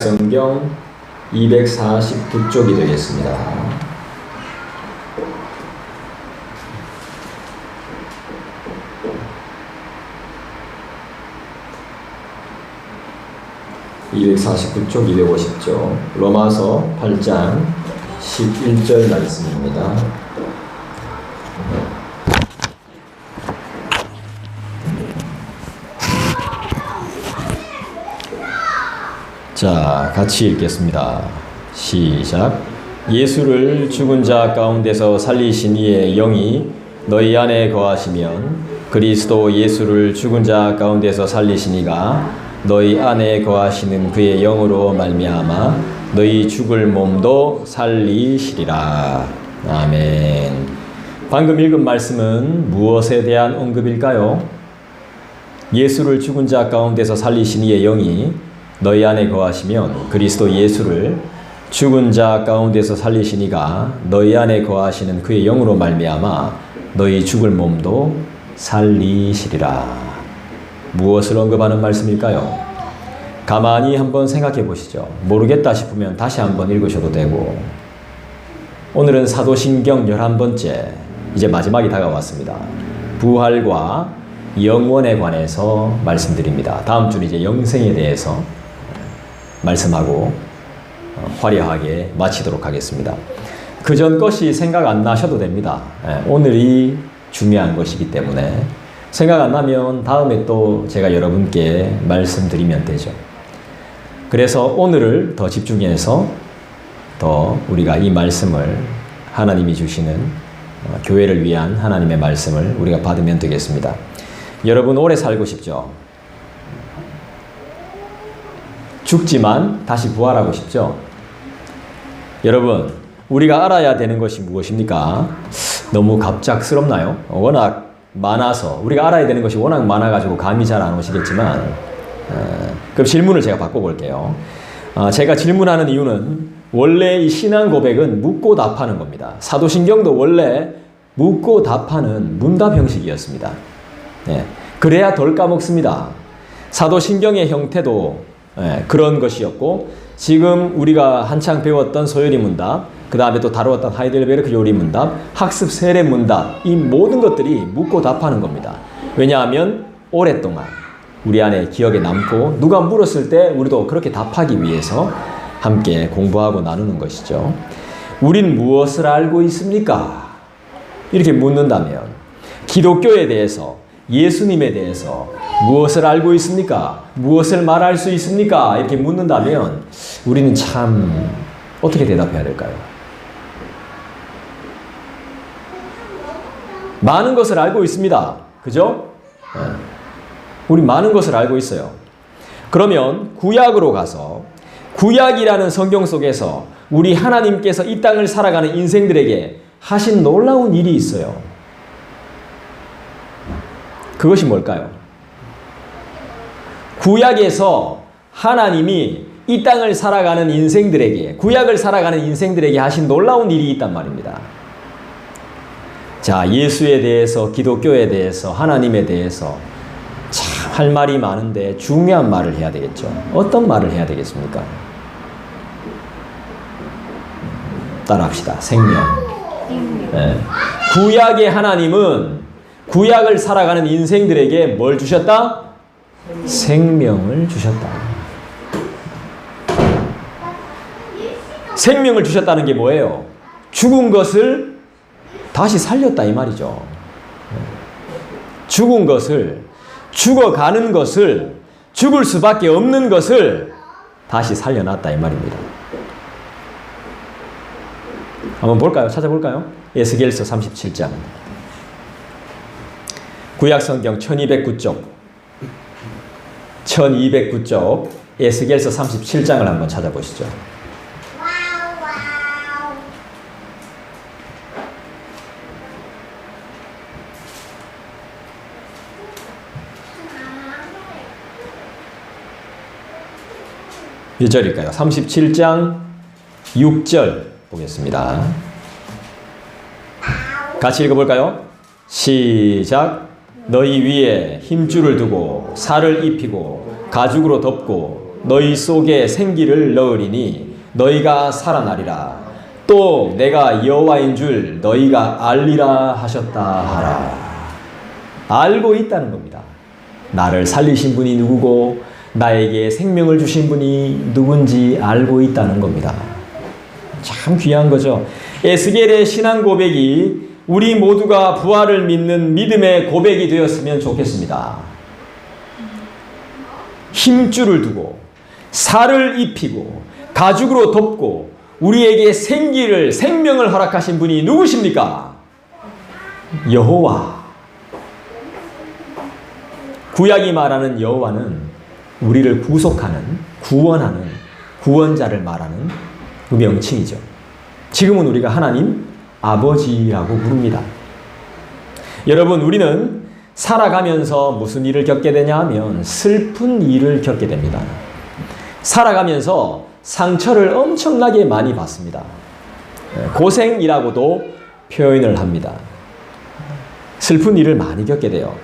성경 249쪽이 되겠습니다. (249쪽) 250쪽 로마서 8장 11절 말씀입니다. 자, 같이 읽겠습니다. 시작. 예수를 죽은 자 가운데서 살리신 이의 영이 너희 안에 거하시면 그리스도 예수를 죽은 자 가운데서 살리신 이가 너희 안에 거하시는 그의 영으로 말미암아 너희 죽을 몸도 살리시리라. 아멘. 방금 읽은 말씀은 무엇에 대한 언급일까요? 예수를 죽은 자 가운데서 살리신 이의 영이 너희 안에 거하시면 그리스도 예수를 죽은 자 가운데서 살리신 이가 너희 안에 거하시는 그의 영으로 말미암아 너희 죽을 몸도 살리시리라. 무엇을 언급하는 말씀일까요? 가만히 한번 생각해 보시죠. 모르겠다 싶으면 다시 한번 읽으셔도 되고, 오늘은 사도신경 11번째, 이제 마지막이 다가왔습니다. 부활과 영원에 관해서 말씀드립니다. 다음 주는 이제 영생에 대해서 말씀하고 화려하게 마치도록 하겠습니다. 그 전 것이 생각 안 나셔도 됩니다. 오늘이 중요한 것이기 때문에 생각 안 나면 다음에 또 제가 여러분께 말씀드리면 되죠. 그래서 오늘을 더 집중해서 더 우리가 이 말씀을 하나님이 주시는 교회를 위한 하나님의 말씀을 우리가 받으면 되겠습니다. 여러분 오래 살고 싶죠? 죽지만 다시 부활하고 싶죠? 여러분, 우리가 알아야 되는 것이 무엇입니까? 너무 갑작스럽나요? 워낙 많아서, 우리가 알아야 되는 것이 워낙 많아가지고 감이 잘 안 오시겠지만, 그럼 질문을 제가 바꿔볼게요. 제가 질문하는 이유는 원래 이 신앙 고백은 묻고 답하는 겁니다. 사도신경도 원래 묻고 답하는 문답 형식이었습니다. 그래야 덜 까먹습니다. 사도신경의 형태도 그런 것이었고, 지금 우리가 한창 배웠던 소요리 문답, 그 다음에 또 다루었던 하이델베르크 요리 문답, 학습 세례 문답, 이 모든 것들이 묻고 답하는 겁니다. 왜냐하면 오랫동안 우리 안에 기억에 남고 누가 물었을 때 우리도 그렇게 답하기 위해서 함께 공부하고 나누는 것이죠. 우린 무엇을 알고 있습니까? 이렇게 묻는다면 기독교에 대해서, 예수님에 대해서 무엇을 알고 있습니까? 무엇을 말할 수 있습니까? 이렇게 묻는다면 우리는 참 어떻게 대답해야 될까요? 많은 것을 알고 있습니다. 그죠? 우리 많은 것을 알고 있어요. 그러면 구약으로 가서 구약이라는 성경 속에서 우리 하나님께서 이 땅을 살아가는 인생들에게 하신 놀라운 일이 있어요. 그것이 뭘까요? 구약에서 하나님이 이 땅을 살아가는 인생들에게, 구약을 살아가는 인생들에게 하신 놀라운 일이 있단 말입니다. 자, 예수에 대해서, 기독교에 대해서, 하나님에 대해서 참 할 말이 많은데 중요한 말을 해야 되겠죠. 어떤 말을 해야 되겠습니까? 따라합시다. 생명. 구약의 하나님은 구약을 살아가는 인생들에게 뭘 주셨다? 생명을 주셨다. 생명을 주셨다는 게 뭐예요? 죽은 것을 다시 살렸다 이 말이죠. 죽은 것을, 죽어가는 것을, 죽을 수밖에 없는 것을 다시 살려놨다 이 말입니다. 한번 볼까요? 찾아볼까요? 에스겔서 37장. 구약성경 1209쪽 1209쪽 에스겔서 37장을 한번 찾아보시죠. 몇 절일까요? 37장 6절 보겠습니다. 같이 읽어볼까요? 시작. 너희 위에 힘줄을 두고 살을 입히고 가죽으로 덮고 너희 속에 생기를 넣으리니 너희가 살아나리라. 또 내가 여호와인 줄 너희가 알리라 하셨다 하라. 알고 있다는 겁니다. 나를 살리신 분이 누구고 나에게 생명을 주신 분이 누군지 알고 있다는 겁니다. 참 귀한 거죠. 에스겔의 신앙 고백이 우리 모두가 부활을 믿는 믿음의 고백이 되었으면 좋겠습니다. 힘줄을 두고 살을 입히고 가죽으로 덮고 우리에게 생명을 허락하신 분이 누구십니까? 여호와. 구약이 말하는 여호와는 우리를 구속하는, 구원하는, 구원자를 말하는 그 명칭이죠. 지금은 우리가 하나님 아버지라고 부릅니다. 여러분, 우리는 살아가면서 무슨 일을 겪게 되냐 하면 슬픈 일을 겪게 됩니다. 살아가면서 상처를 엄청나게 많이 받습니다. 고생이라고도 표현을 합니다. 슬픈 일을 많이 겪게 돼요.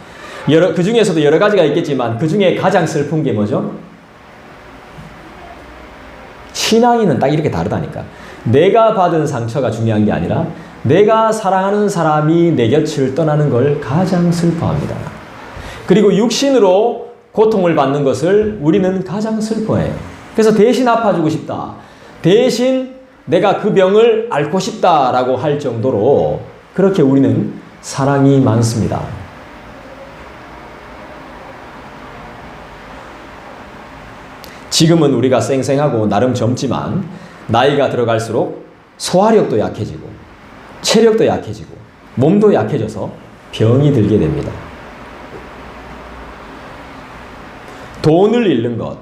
그 중에서도 여러 가지가 있겠지만 그 중에 가장 슬픈 게 뭐죠? 신앙인은 딱 이렇게 다르다니까. 내가 받은 상처가 중요한 게 아니라 내가 사랑하는 사람이 내 곁을 떠나는 걸 가장 슬퍼합니다. 그리고 육신으로 고통을 받는 것을 우리는 가장 슬퍼해요. 그래서 대신 아파주고 싶다. 대신 내가 그 병을 앓고 싶다라고 할 정도로 그렇게 우리는 사랑이 많습니다. 지금은 우리가 쌩쌩하고 나름 젊지만 나이가 들어갈수록 소화력도 약해지고 체력도 약해지고 몸도 약해져서 병이 들게 됩니다. 돈을 잃는 것,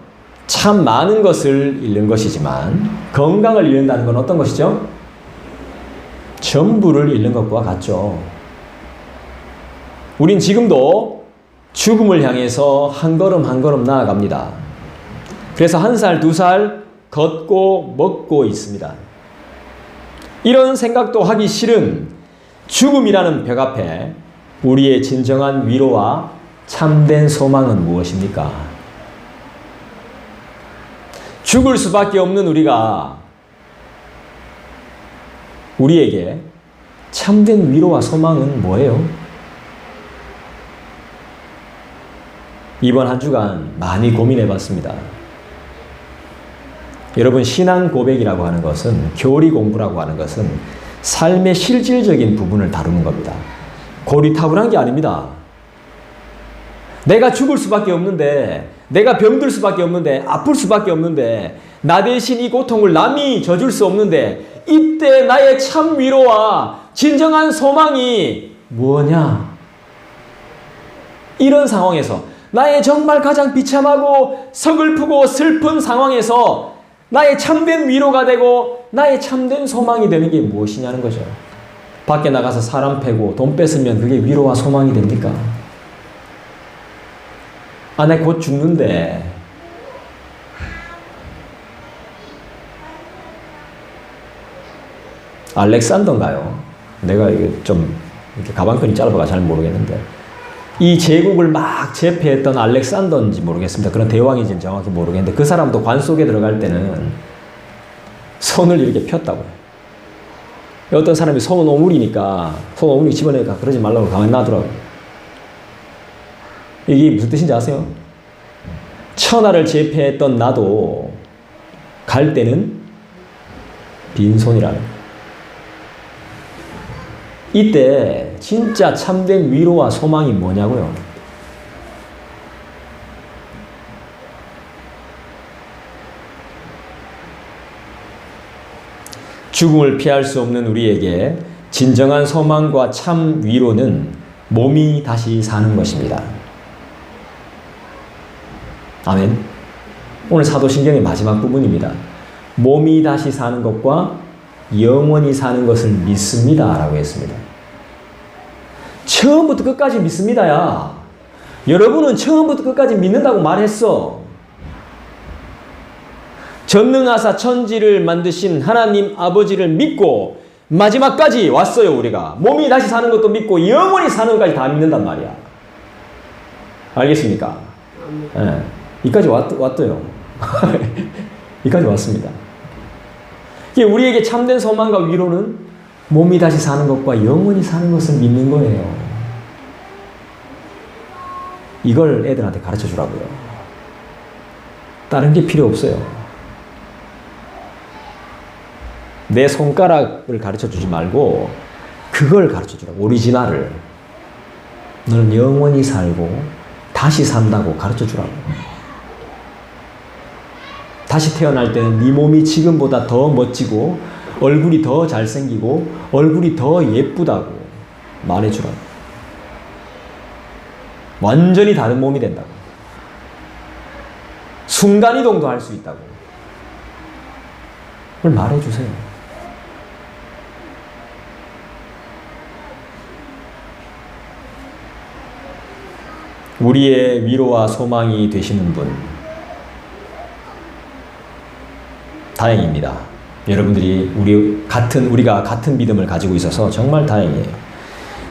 참 많은 것을 잃는 것이지만 건강을 잃는다는 건 어떤 것이죠? 전부를 잃는 것과 같죠. 우린 지금도 죽음을 향해서 한 걸음 한 걸음 나아갑니다. 그래서 1살, 2살 걷고 먹고 있습니다. 이런 생각도 하기 싫은 죽음이라는 벽 앞에 우리의 진정한 위로와 참된 소망은 무엇입니까? 죽을 수밖에 없는 우리에게 참된 위로와 소망은 뭐예요? 이번 한 주간 많이 고민해 봤습니다. 여러분, 신앙 고백이라고 하는 것은, 교리 공부라고 하는 것은 삶의 실질적인 부분을 다루는 겁니다. 고리타분한 게 아닙니다. 내가 죽을 수밖에 없는데, 내가 병들 수밖에 없는데, 아플 수밖에 없는데, 나 대신 이 고통을 남이 져줄 수 없는데, 이때 나의 참 위로와 진정한 소망이 뭐냐? 이런 상황에서, 나의 정말 가장 비참하고 서글프고 슬픈 상황에서 나의 참된 위로가 되고 나의 참된 소망이 되는 게 무엇이냐는 거죠. 밖에 나가서 사람 패고 돈 뺏으면 그게 위로와 소망이 됩니까? 아, 내 곧 죽는데. 알렉산더인가요? 내가 이게 좀 이렇게 가방끈이 짧아가 잘 모르겠는데, 이 제국을 막 제패했던 알렉산더인지 모르겠습니다. 그런 대왕인지 정확히 모르겠는데, 그 사람도 관 속에 들어갈 때는 손을 이렇게 폈다고요. 어떤 사람이 손 오물이니까 손 오물이 집어내니까 그러지 말라고 가만히 놔두라고. 이게 무슨 뜻인지 아세요? 천하를 제패했던 나도 갈 때는 빈손이라는. 이때 진짜 참된 위로와 소망이 뭐냐고요? 죽음을 피할 수 없는 우리에게 진정한 소망과 참 위로는 몸이 다시 사는 것입니다. 아멘. 오늘 사도신경의 마지막 부분입니다. 몸이 다시 사는 것과 영원히 사는 것을 믿습니다 라고 했습니다. 처음부터 끝까지 믿습니다야. 여러분은 처음부터 끝까지 믿는다고 말했어. 전능하사 천지를 만드신 하나님 아버지를 믿고 마지막까지 왔어요. 우리가 몸이 다시 사는 것도 믿고 영원히 사는 것까지 다 믿는단 말이야. 알겠습니까? 네. 이까지 왔어요. 여기까지 왔습니다. 우리에게 참된 소망과 위로는 몸이 다시 사는 것과 영원히 사는 것을 믿는 거예요. 이걸 애들한테 가르쳐 주라고요. 다른 게 필요 없어요. 내 손가락을 가르쳐 주지 말고 그걸 가르쳐 주라고. 오리지널을. 너는 영원히 살고 다시 산다고 가르쳐 주라고. 다시 태어날 때는 네 몸이 지금보다 더 멋지고 얼굴이 더 잘생기고 얼굴이 더 예쁘다고 말해주라고. 완전히 다른 몸이 된다고. 순간이동도 할 수 있다고. 그걸 말해주세요. 우리의 위로와 소망이 되시는 분, 다행입니다. 여러분들이 우리가 같은 믿음을 가지고 있어서 정말 다행이에요.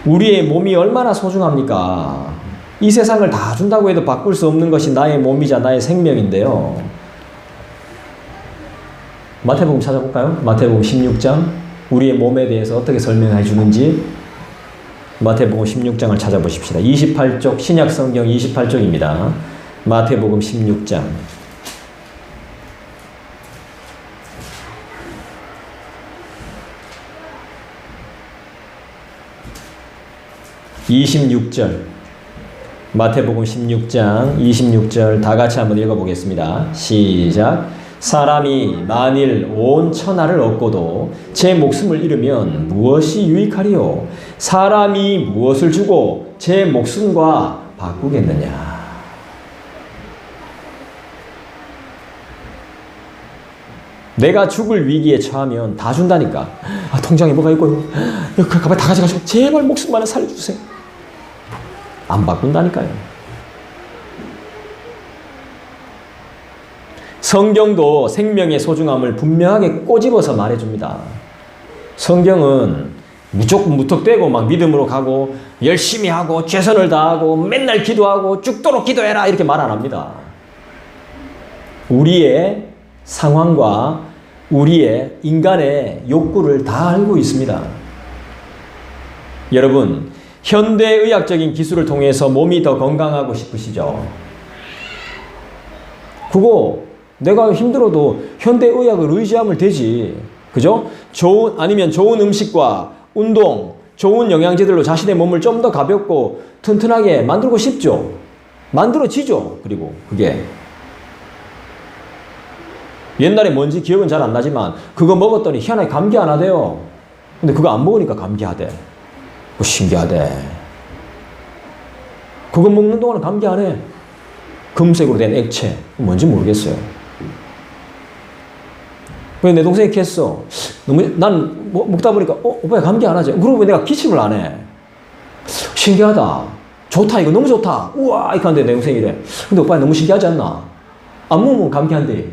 우리의 몸이 얼마나 소중합니까? 이 세상을 다 준다고 해도 바꿀 수 없는 것이 나의 몸이자 나의 생명인데요. 마태복음 찾아볼까요? 마태복음 16장 우리의 몸에 대해서 어떻게 설명해 주는지 마태복음 16장을 찾아보십시다. 28쪽 신약성경 28쪽입니다. 마태복음 16장 26절 마태복음 16장 26절 다 같이 한번 읽어보겠습니다. 시작. 사람이 만일 온 천하를 얻고도 제 목숨을 잃으면 무엇이 유익하리요? 사람이 무엇을 주고 제 목숨과 바꾸겠느냐? 내가 죽을 위기에 처하면 다 준다니까. 통장에 뭐가 있고 가방 다 가져가시고 제발 목숨만은 살려주세요. 안 바꾼다니까요. 성경도 생명의 소중함을 분명하게 꼬집어서 말해줍니다. 성경은 무조건 무턱대고 막 믿음으로 가고 열심히 하고 최선을 다하고 맨날 기도하고 죽도록 기도해라 이렇게 말 안 합니다. 우리의 상황과 우리의 인간의 욕구를 다 알고 있습니다. 여러분, 현대의학적인 기술을 통해서 몸이 더 건강하고 싶으시죠? 그거 내가 힘들어도 현대의학을 의지하면 되지. 그죠? 아니면 좋은 음식과 운동, 좋은 영양제들로 자신의 몸을 좀 더 가볍고 튼튼하게 만들고 싶죠? 만들어지죠? 그리고 그게. 옛날에 뭔지 기억은 잘 안 나지만 그거 먹었더니 희한하게 감기 안 하대요. 근데 그거 안 먹으니까 감기하대. 신기하대. 그거 먹는 동안은 감기 안 해. 금색으로 된 액체. 뭔지 모르겠어요. 왜 내 동생이 이렇게 했어? 난 먹다 보니까 오빠 감기 안 하지? 그러고 왜 내가 기침을 안 해? 신기하다. 좋다 이거 너무 좋다. 우와 이렇게 하는데 내 동생이 이래. 근데 오빠 너무 신기하지 않나? 안 먹으면 감기한대.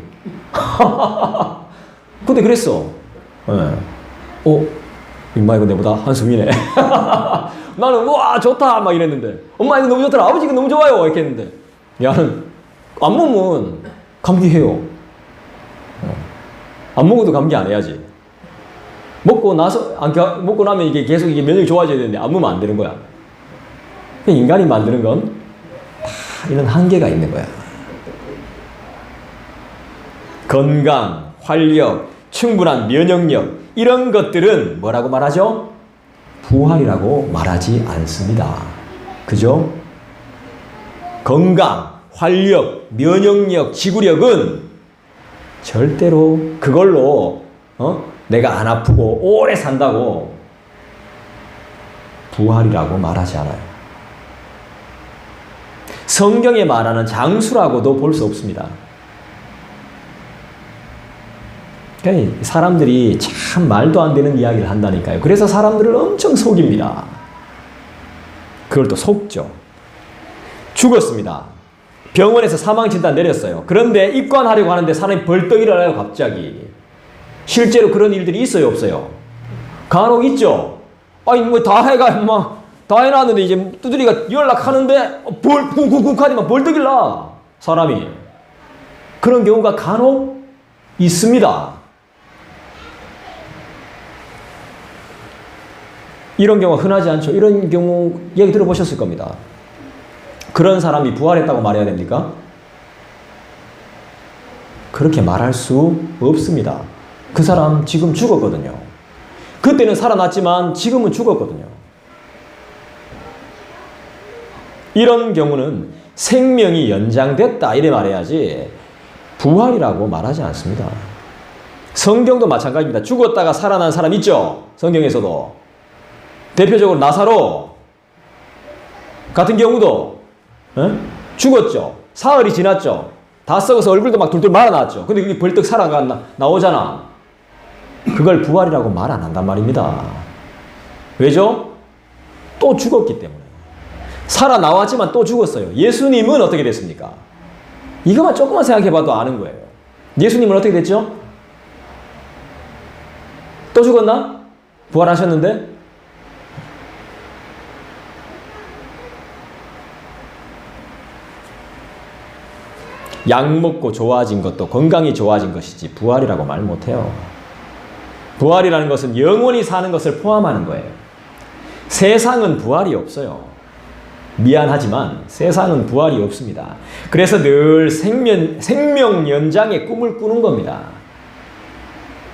근데 그랬어. 네. 임마 이거 내보다 한숨이네. 나는 우와 좋다 막 이랬는데 엄마 이거 너무 좋더라. 아버지 이거 너무 좋아요 이렇게 했는데 야는 안 먹으면 감기해요. 안 먹어도 감기 안 해야지. 먹고 나면 이게 계속 이게 면역이 좋아져야 되는데 안 먹으면 안 되는 거야. 인간이 만드는 건 다 이런 한계가 있는 거야. 건강, 활력, 충분한 면역력 이런 것들은 뭐라고 말하죠? 부활이라고 말하지 않습니다. 그죠? 건강, 활력, 면역력, 지구력은 절대로 그걸로 내가 안 아프고 오래 산다고 부활이라고 말하지 않아요. 성경에 말하는 장수라고도 볼 수 없습니다. 사람들이 참 말도 안 되는 이야기를 한다니까요. 그래서 사람들을 엄청 속입니다. 그걸 또 속죠. 죽었습니다. 병원에서 사망 진단 내렸어요. 그런데 입관하려고 하는데 사람이 벌떡 일어나요, 갑자기. 실제로 그런 일들이 있어요, 없어요? 간혹 있죠? 아니, 뭐 다 해놨는데 이제 두드리가 연락하는데 쿡쿡쿡 하니만 벌떡 일어나, 사람이. 그런 경우가 간혹 있습니다. 이런 경우가 흔하지 않죠. 이런 경우 얘기 들어보셨을 겁니다. 그런 사람이 부활했다고 말해야 됩니까? 그렇게 말할 수 없습니다. 그 사람 지금 죽었거든요. 그때는 살아났지만 지금은 죽었거든요. 이런 경우는 생명이 연장됐다 이래 말해야지 부활이라고 말하지 않습니다. 성경도 마찬가지입니다. 죽었다가 살아난 사람 있죠? 성경에서도. 대표적으로 나사로 같은 경우도 죽었죠. 사흘이 지났죠. 다 썩어서 얼굴도 막 둘둘 말아놨죠. 근데 그게 벌떡 나오잖아. 그걸 부활이라고 말 안 한단 말입니다. 왜죠? 또 죽었기 때문에. 살아나왔지만 또 죽었어요. 예수님은 어떻게 됐습니까? 이것만 조금만 생각해봐도 아는 거예요. 예수님은 어떻게 됐죠? 또 죽었나? 부활하셨는데? 약 먹고 좋아진 것도 건강이 좋아진 것이지 부활이라고 말 못해요. 부활이라는 것은 영원히 사는 것을 포함하는 거예요. 세상은 부활이 없어요. 미안하지만 세상은 부활이 없습니다. 그래서 늘 생명 연장의 꿈을 꾸는 겁니다.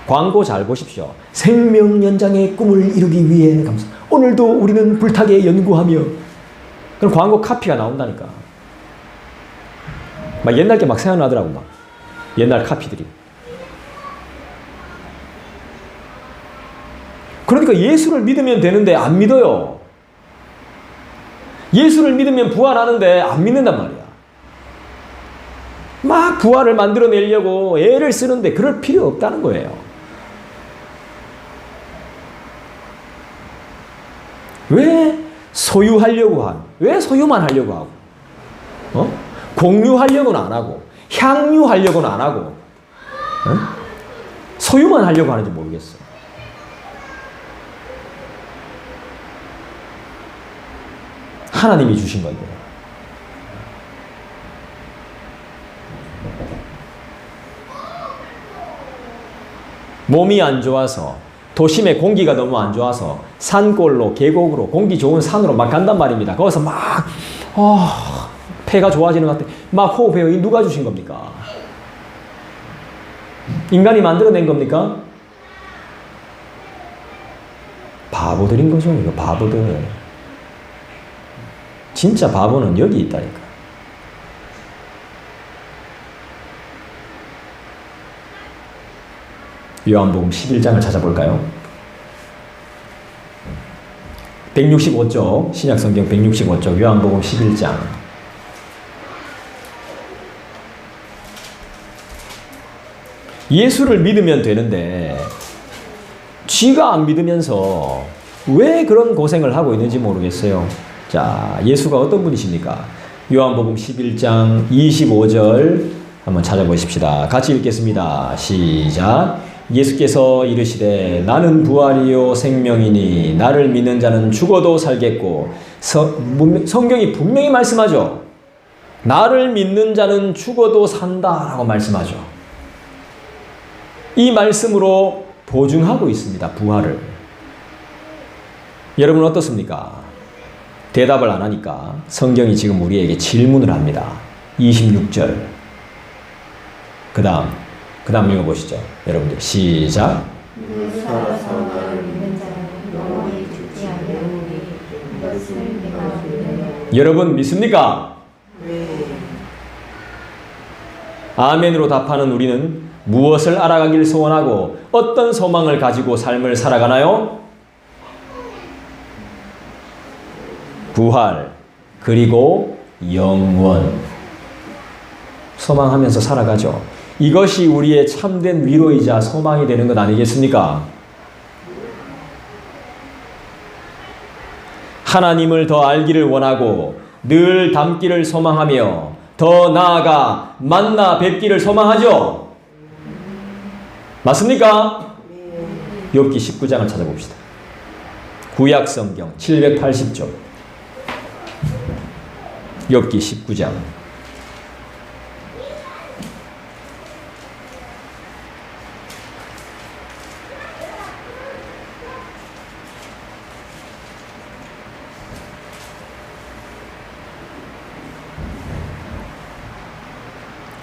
광고 잘 보십시오. 생명 연장의 꿈을 이루기 위해 오늘도 우리는 불타게 연구하며. 그럼 광고 카피가 나온다니까. 막 옛날 게 막 생각나더라고. 막 옛날 카피들이. 그러니까 예수를 믿으면 되는데 안 믿어요. 예수를 믿으면 부활하는데 안 믿는단 말이야. 막 부활을 만들어내려고 애를 쓰는데 그럴 필요 없다는 거예요. 왜 소유하려고 왜 소유만 하려고 하고? 공유하려고는 안 하고, 향유하려고는 안 하고, 소유만 하려고 하는지 모르겠어. 하나님이 주신 건데. 몸이 안 좋아서, 도심에 공기가 너무 안 좋아서 산골로, 계곡으로, 공기 좋은 산으로 막 간단 말입니다. 거기서 막 폐가 좋아지는 것 같아. 막 호흡해요. 이 누가 주신 겁니까? 인간이 만들어낸 겁니까? 바보들인 거죠. 이거 바보들. 진짜 바보는 여기 있다니까. 요한복음 11장을 찾아볼까요? 165쪽, 신약성경 165쪽, 요한복음 11장. 예수를 믿으면 되는데 쥐가 안 믿으면서 왜 그런 고생을 하고 있는지 모르겠어요. 자, 예수가 어떤 분이십니까? 요한복음 11장 25절 한번 찾아보십시다. 같이 읽겠습니다. 시작. 예수께서 이르시되 나는 부활이요 생명이니 나를 믿는 자는 죽어도 살겠고. 성경이 분명히 말씀하죠. 나를 믿는 자는 죽어도 산다라고 말씀하죠. 이 말씀으로 보증하고 있습니다. 부활을. 여러분 어떻습니까? 대답을 안 하니까 성경이 지금 우리에게 질문을 합니다. 26절. 그 다음 읽어보시죠. 여러분들 시작. 여러분 믿습니까? 아멘으로 답하는 우리는 무엇을 알아가길 소원하고 어떤 소망을 가지고 삶을 살아가나요? 부활, 그리고 영원. 소망하면서 살아가죠. 이것이 우리의 참된 위로이자 소망이 되는 것 아니겠습니까? 하나님을 더 알기를 원하고 늘 닮기를 소망하며 더 나아가 만나 뵙기를 소망하죠. 맞습니까? 욥기 19장을 찾아봅시다. 구약성경 780쪽. 욥기 19장.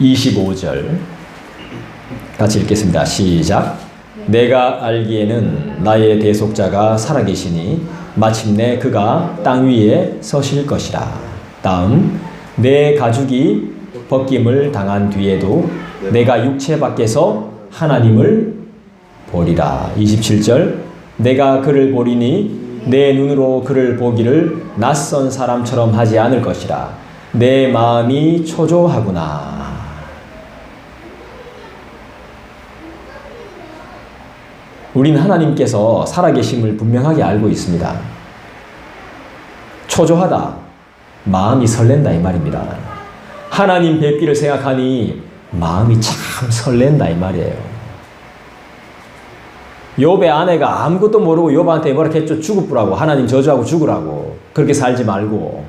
25절 같이 읽겠습니다. 시작. 내가 알기에는 나의 대속자가 살아계시니 마침내 그가 땅 위에 서실 것이라. 다음. 내 가죽이 벗김을 당한 뒤에도 내가 육체 밖에서 하나님을 보리라. 27절. 내가 그를 보리니 내 눈으로 그를 보기를 낯선 사람처럼 하지 않을 것이라. 내 마음이 초조하구나. 우린 하나님께서 살아계심을 분명하게 알고 있습니다. 초조하다, 마음이 설렌다 이 말입니다. 하나님 뵙기를 생각하니 마음이 참 설렌다 이 말이에요. 욥의 아내가 아무것도 모르고 욥한테 뭐라 했죠? 죽으라고, 하나님 저주하고 죽으라고. 그렇게 살지 말고.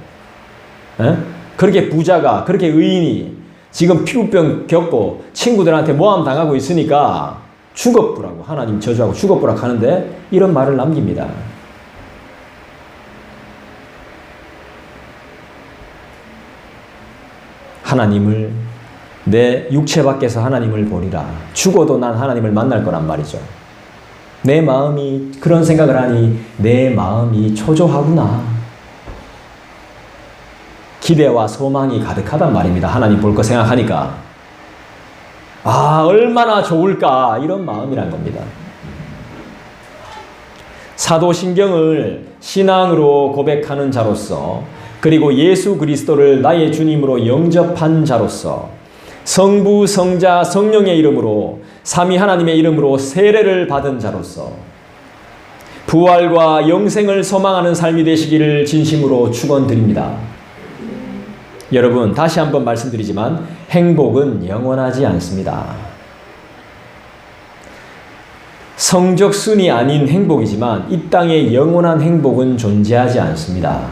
에? 그렇게 부자가, 그렇게 의인이 지금 피부병 겪고 친구들한테 모함 당하고 있으니까 죽어보라고, 하나님 저주하고 죽어보라고 하는데 이런 말을 남깁니다. 하나님을, 내 육체 밖에서 하나님을 보리라. 죽어도 난 하나님을 만날 거란 말이죠. 내 마음이 그런 생각을 하니 내 마음이 초조하구나. 기대와 소망이 가득하단 말입니다. 하나님 볼 거 생각하니까. 아, 얼마나 좋을까, 이런 마음이란 겁니다. 사도신경을 신앙으로 고백하는 자로서, 그리고 예수 그리스도를 나의 주님으로 영접한 자로서, 성부, 성자, 성령의 이름으로, 삼위 하나님의 이름으로 세례를 받은 자로서 부활과 영생을 소망하는 삶이 되시기를 진심으로 축원드립니다. 여러분, 다시 한번 말씀드리지만 행복은 영원하지 않습니다. 성적순이 아닌 행복이지만 이 땅에 영원한 행복은 존재하지 않습니다.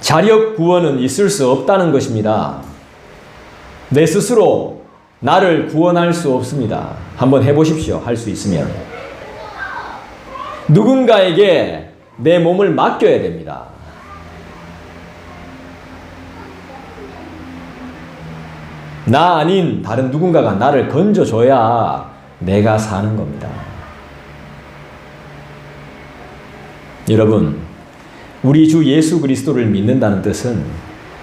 자력 구원은 있을 수 없다는 것입니다. 내 스스로 나를 구원할 수 없습니다. 한번 해보십시오. 할 수 있으면. 누군가에게 내 몸을 맡겨야 됩니다. 나 아닌 다른 누군가가 나를 건져줘야 내가 사는 겁니다. 여러분, 우리 주 예수 그리스도를 믿는다는 뜻은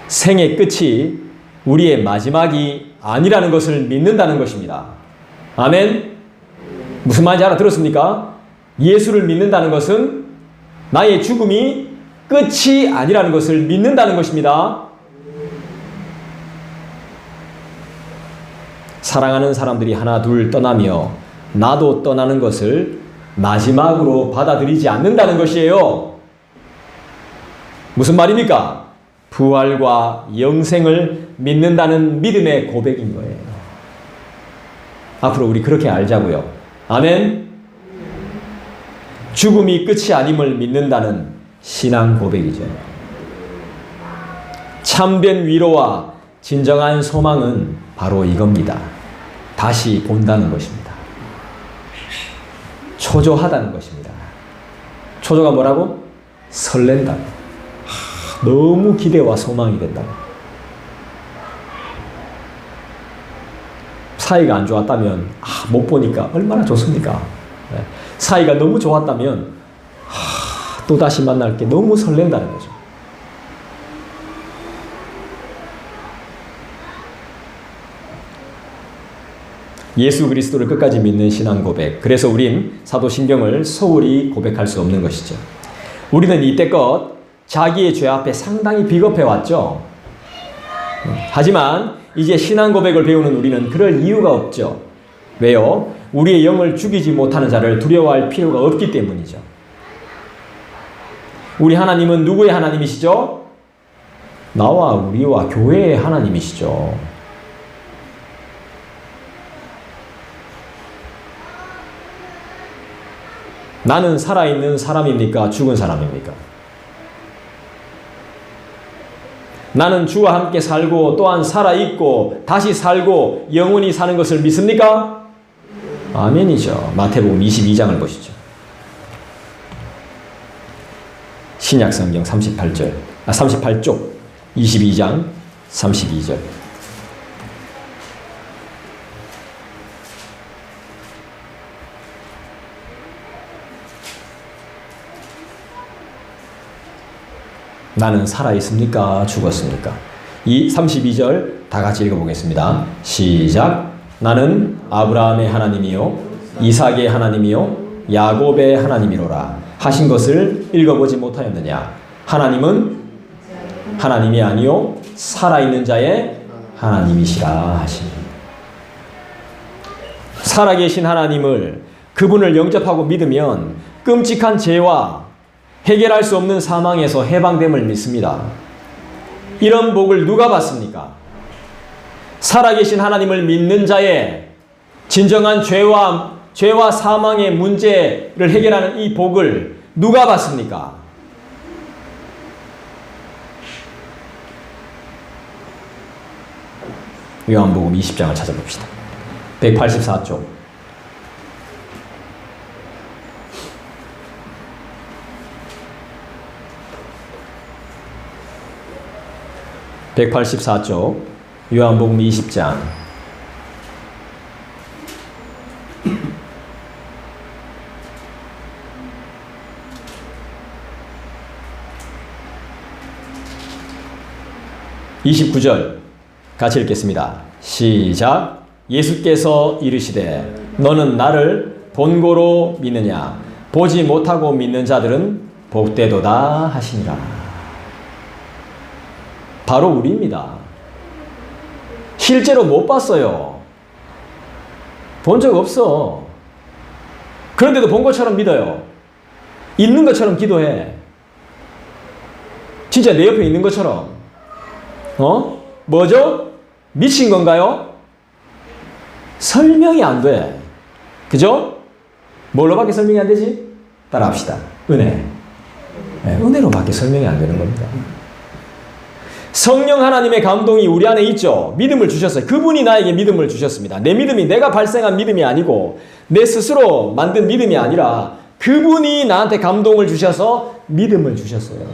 생의 끝이 우리의 마지막이 아니라는 것을 믿는다는 것입니다. 아멘? 무슨 말인지 알아들었습니까? 예수를 믿는다는 것은 나의 죽음이 끝이 아니라는 것을 믿는다는 것입니다. 사랑하는 사람들이 하나 둘 떠나며 나도 떠나는 것을 마지막으로 받아들이지 않는다는 것이에요. 무슨 말입니까? 부활과 영생을 믿는다는 믿음의 고백인 거예요. 앞으로 우리 그렇게 알자고요. 아멘. 죽음이 끝이 아님을 믿는다는 신앙 고백이죠. 참된 위로와 진정한 소망은 바로 이겁니다. 다시 본다는 것입니다. 초조하다는 것입니다. 초조가 뭐라고? 설렌다. 너무 기대와 소망이 된다. 사이가 안 좋았다면 못 보니까 얼마나 좋습니까? 사이가 너무 좋았다면 또다시 만날 게 너무 설렌다는 거죠. 예수 그리스도를 끝까지 믿는 신앙 고백. 그래서 우린 사도신경을 소홀히 고백할 수 없는 것이죠. 우리는 이때껏 자기의 죄 앞에 상당히 비겁해 왔죠. 하지만 이제 신앙 고백을 배우는 우리는 그럴 이유가 없죠. 왜요? 우리의 영을 죽이지 못하는 자를 두려워할 필요가 없기 때문이죠. 우리 하나님은 누구의 하나님이시죠? 나와 우리와 교회의 하나님이시죠. 나는 살아있는 사람입니까? 죽은 사람입니까? 나는 주와 함께 살고 또한 살아있고 다시 살고 영원히 사는 것을 믿습니까? 아멘이죠. 마태복음 22장을 보시죠. 신약성경 38쪽 22장 32절. 나는 살아있습니까? 죽었습니까? 32절 다 같이 읽어보겠습니다. 시작. 나는 아브라함의 하나님이요 이삭의 하나님이요 야곱의 하나님이로라 하신 것을 읽어보지 못하였느냐? 하나님은 하나님이 아니요 살아있는 자의 하나님이시라 하시니. 살아계신 하나님을, 그분을 영접하고 믿으면 끔찍한 죄와 해결할 수 없는 사망에서 해방됨을 믿습니다. 이런 복을 누가 받습니까? 살아계신 하나님을 믿는 자의 진정한 죄와 사망의 문제를 해결하는 이 복을 누가 받습니까? 요한복음 20장을 찾아봅시다. 184쪽. (184쪽) 요한복음 20장 29절 같이 읽겠습니다. 시작. 예수께서 이르시되 너는 나를 본고로 믿느냐? 보지 못하고 믿는 자들은 복되도다 하시니라. 바로 우리입니다. 실제로 못 봤어요. 본 적 없어. 그런데도 본 것처럼 믿어요. 있는 것처럼 기도해. 진짜 내 옆에 있는 것처럼. 뭐죠? 미친 건가요? 설명이 안 돼. 그죠? 뭘로밖에 설명이 안 되지? 따라합시다. 은혜. 네, 은혜로밖에 설명이 안 되는 겁니다. 성령 하나님의 감동이 우리 안에 있죠. 믿음을 주셨어요. 그분이 나에게 믿음을 주셨습니다. 내 믿음이 내가 발생한 믿음이 아니고 내 스스로 만든 믿음이 아니라 그분이 나한테 감동을 주셔서 믿음을 주셨어요.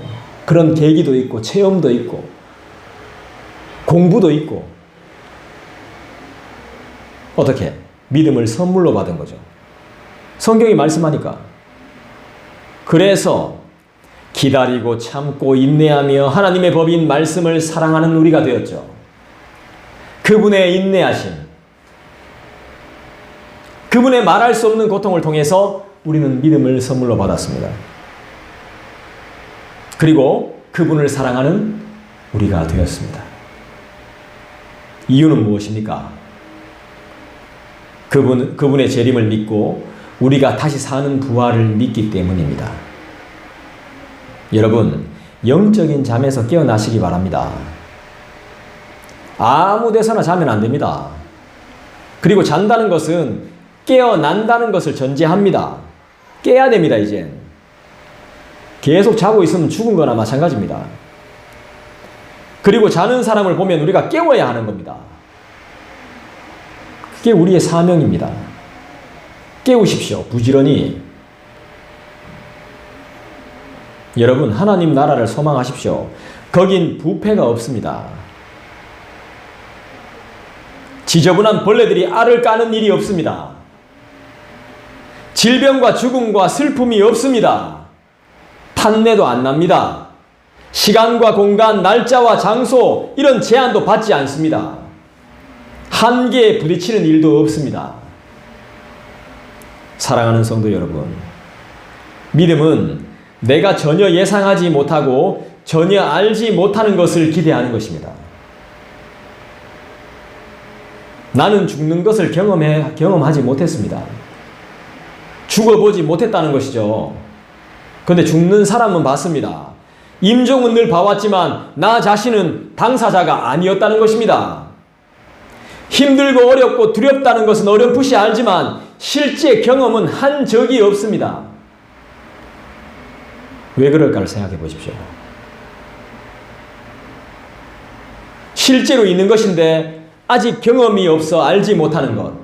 그런 계기도 있고 체험도 있고 공부도 있고. 어떻게? 믿음을 선물로 받은 거죠. 성경이 말씀하니까. 그래서 기다리고 참고 인내하며 하나님의 법인 말씀을 사랑하는 우리가 되었죠. 그분의 인내하심, 그분의 말할 수 없는 고통을 통해서 우리는 믿음을 선물로 받았습니다. 그리고 그분을 사랑하는 우리가 되었습니다. 이유는 무엇입니까? 그분의 재림을 믿고 우리가 다시 사는 부활을 믿기 때문입니다. 여러분, 영적인 잠에서 깨어나시기 바랍니다. 아무 데서나 자면 안 됩니다. 그리고 잔다는 것은 깨어난다는 것을 전제합니다. 깨야 됩니다, 이젠. 계속 자고 있으면 죽은 거나 마찬가지입니다. 그리고 자는 사람을 보면 우리가 깨워야 하는 겁니다. 그게 우리의 사명입니다. 깨우십시오, 부지런히. 여러분, 하나님 나라를 소망하십시오. 거긴 부패가 없습니다. 지저분한 벌레들이 알을 까는 일이 없습니다. 질병과 죽음과 슬픔이 없습니다. 판례도 안 납니다. 시간과 공간, 날짜와 장소 이런 제한도 받지 않습니다. 한계에 부딪히는 일도 없습니다. 사랑하는 성도 여러분, 믿음은 내가 전혀 예상하지 못하고 전혀 알지 못하는 것을 기대하는 것입니다. 나는 죽는 것을 경험하지 못했습니다. 죽어보지 못했다는 것이죠. 그런데 죽는 사람은 봤습니다. 임종은 늘 봐왔지만 나 자신은 당사자가 아니었다는 것입니다. 힘들고 어렵고 두렵다는 것은 어렴풋이 알지만 실제 경험은 한 적이 없습니다. 왜 그럴까를 생각해 보십시오. 실제로 있는 것인데 아직 경험이 없어 알지 못하는 것.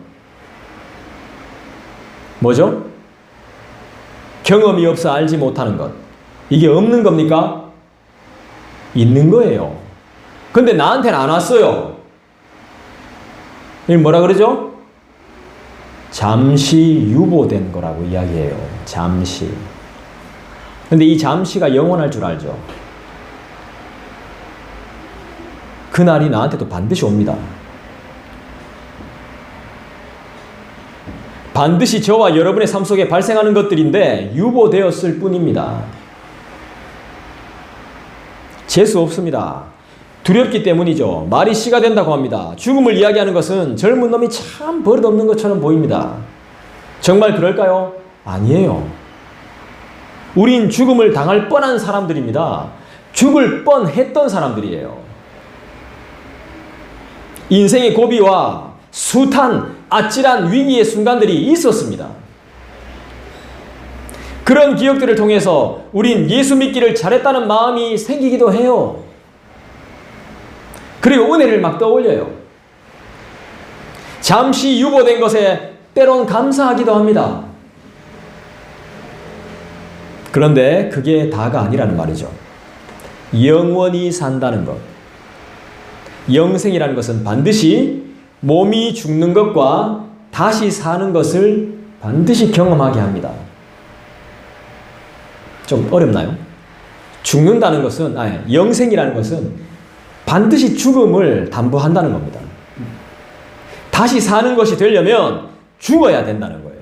뭐죠? 경험이 없어 알지 못하는 것. 이게 없는 겁니까? 있는 거예요. 근데 나한테는 안 왔어요. 이게 뭐라 그러죠? 잠시 유보된 거라고 이야기해요. 잠시. 근데 이 잠시가 영원할 줄 알죠? 그날이 나한테도 반드시 옵니다. 반드시 저와 여러분의 삶 속에 발생하는 것들인데 유보되었을 뿐입니다. 재수 없습니다. 두렵기 때문이죠. 말이 씨가 된다고 합니다. 죽음을 이야기하는 것은 젊은 놈이 참 버릇없는 것처럼 보입니다. 정말 그럴까요? 아니에요. 우린 죽음을 당할 뻔한 사람들입니다. 죽을 뻔했던 사람들이에요. 인생의 고비와 숱한 아찔한 위기의 순간들이 있었습니다. 그런 기억들을 통해서 우린 예수 믿기를 잘했다는 마음이 생기기도 해요. 그리고 은혜를 막 떠올려요. 잠시 유보된 것에 때론 감사하기도 합니다. 그런데 그게 다가 아니라는 말이죠. 영원히 산다는 것. 영생이라는 것은 반드시 몸이 죽는 것과 다시 사는 것을 반드시 경험하게 합니다. 좀 어렵나요? 죽는다는 것은, 영생이라는 것은 반드시 죽음을 담보한다는 겁니다. 다시 사는 것이 되려면 죽어야 된다는 거예요.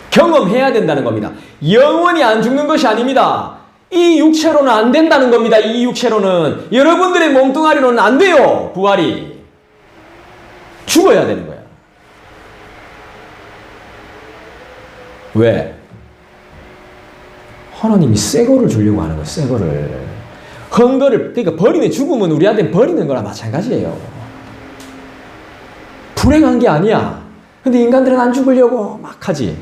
경험해야 된다는 겁니다. 영원히 안 죽는 것이 아닙니다. 이 육체로는 안 된다는 겁니다. 이 육체로는. 여러분들의 몸뚱아리로는 안 돼요. 부활이. 죽어야 되는 거야. 왜? 하나님이 새 거를 주려고 하는 거예요. 새 거를. 헝거를, 그러니까 버리는, 죽음은 우리한테 버리는 거랑 마찬가지예요. 불행한 게 아니야. 근데 인간들은 안 죽으려고 막 하지.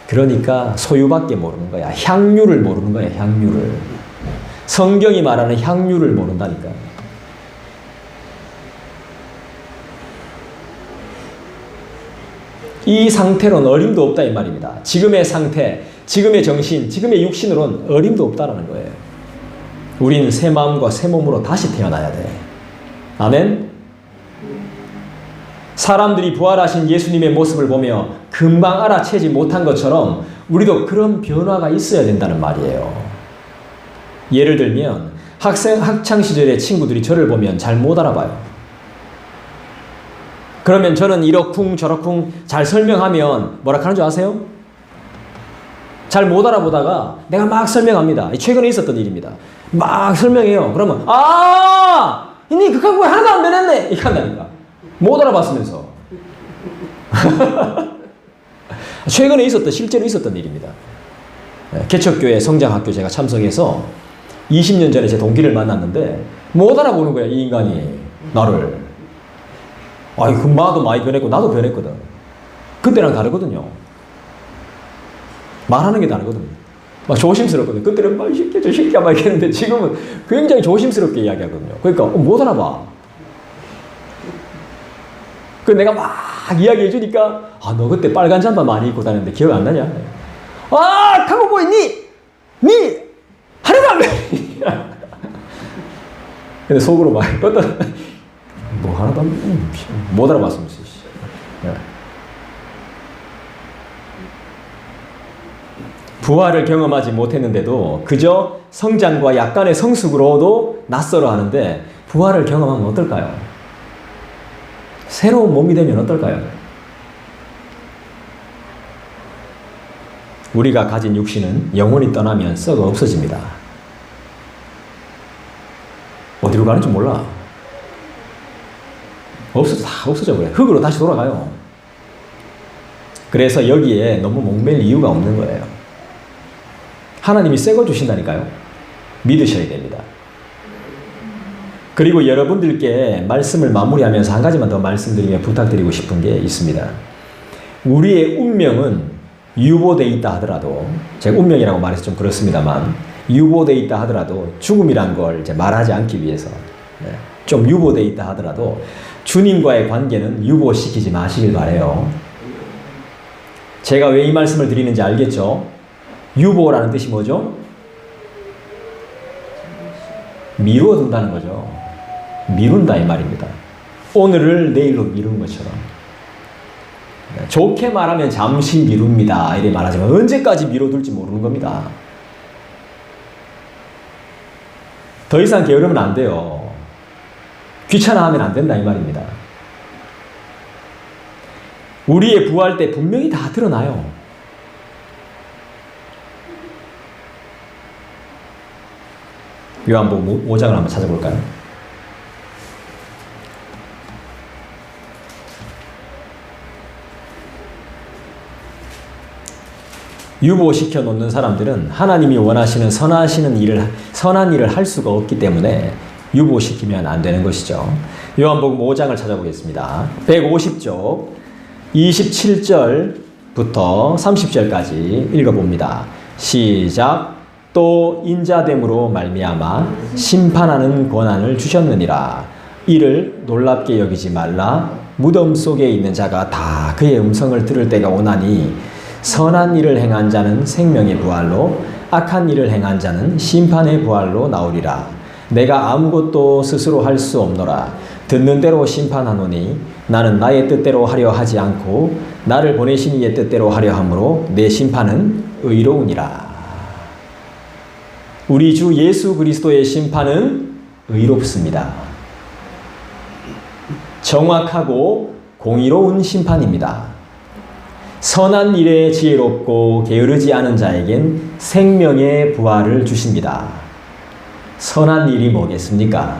그러니까 소유밖에 모르는 거야. 향유를 모르는 거야. 향유를. 성경이 말하는 향유를 모른다니까. 이 상태로는 어림도 없다 이 말입니다. 지금의 상태, 지금의 정신, 지금의 육신으로는 어림도 없다라는 거예요. 우리는 새 마음과 새 몸으로 다시 태어나야 돼. 아멘? 사람들이 부활하신 예수님의 모습을 보며 금방 알아채지 못한 것처럼 우리도 그런 변화가 있어야 된다는 말이에요. 예를 들면 학창시절의 친구들이 저를 보면 잘 못 알아봐요. 그러면 저는 이러쿵 저러쿵 잘 설명하면 뭐라 하는 줄 아세요? 잘 못 알아보다가 내가 막 설명합니다. 최근에 있었던 일입니다. 막 설명해요. 그러면 니 그거 뭐 하나도 안 변했네 이렇게 한다니까. 못 알아봤으면서. 최근에 실제로 있었던 일입니다. 개척교회 성장학교 제가 참석해서 20년 전에 제 동기를 만났는데 못 알아보는 거야 이 인간이 나를. 그 마도 많이 변했고 나도 변했거든. 그때랑 다르거든요. 말하는 게 다르거든요. 막 조심스럽거든요. 그때는 막 저 새끼야 막 이랬는데 지금은 굉장히 조심스럽게 이야기하거든요. 그러니까 못 알아봐. 그 내가 막 이야기해 주니까 너 그때 빨간 잠바 많이 입고 다녔는데 기억 안 나냐? 카고보이 니 하나도 안 돼. 근데 속으로 막 뭐 하나도 못 알아봤으면서. 부활을 경험하지 못했는데도 그저 성장과 약간의 성숙으로도 낯설어 하는데 부활을 경험하면 어떨까요? 새로운 몸이 되면 어떨까요? 우리가 가진 육신은 영혼이 떠나면 썩어 없어집니다. 어디로 가는지 몰라. 다 없어져 버려요. 흙으로 다시 돌아가요. 그래서 여기에 너무 목맬 이유가 없는 거예요. 하나님이 새 거 주신다니까요. 믿으셔야 됩니다. 그리고 여러분들께 말씀을 마무리하면서 한 가지만 더 말씀드리며 부탁드리고 싶은 게 있습니다. 우리의 운명은 유보되어 있다 하더라도, 제가 운명이라고 말해서 좀 그렇습니다만, 유보되어 있다 하더라도 죽음이란 걸 이제 말하지 않기 위해서 좀 유보되어 있다 하더라도 주님과의 관계는 유보시키지 마시길 바라요. 제가 왜 이 말씀을 드리는지 알겠죠? 유보라는 뜻이 뭐죠? 미루어 둔다는 거죠. 미룬다 이 말입니다. 오늘을 내일로 미루는 것처럼. 좋게 말하면 잠시 미룹니다. 이렇게 말하지만 언제까지 미뤄둘지 모르는 겁니다. 더 이상 게으르면 안 돼요. 귀찮아하면 안 된다 이 말입니다. 우리의 부활 때 분명히 다 드러나요. 요한복음 5장을 한번 찾아볼까요? 유보시켜 놓는 사람들은 하나님이 원하시는 선한 일을 할 수가 없기 때문에 유보시키면 안 되는 것이죠. 요한복음 5장을 찾아보겠습니다. 150쪽 27절부터 30절까지 읽어봅니다. 시작. 또 인자됨으로 말미암아 심판하는 권한을 주셨느니라. 이를 놀랍게 여기지 말라. 무덤 속에 있는 자가 다 그의 음성을 들을 때가 오나니 선한 일을 행한 자는 생명의 부활로 악한 일을 행한 자는 심판의 부활로 나오리라. 내가 아무것도 스스로 할 수 없노라. 듣는 대로 심판하노니 나는 나의 뜻대로 하려 하지 않고 나를 보내신 이의 뜻대로 하려 함으로 내 심판은 의로우니라. 우리 주 예수 그리스도의 심판은 의롭습니다. 정확하고 공의로운 심판입니다. 선한 일에 지혜롭고 게으르지 않은 자에겐 생명의 부활을 주십니다. 선한 일이 뭐겠습니까?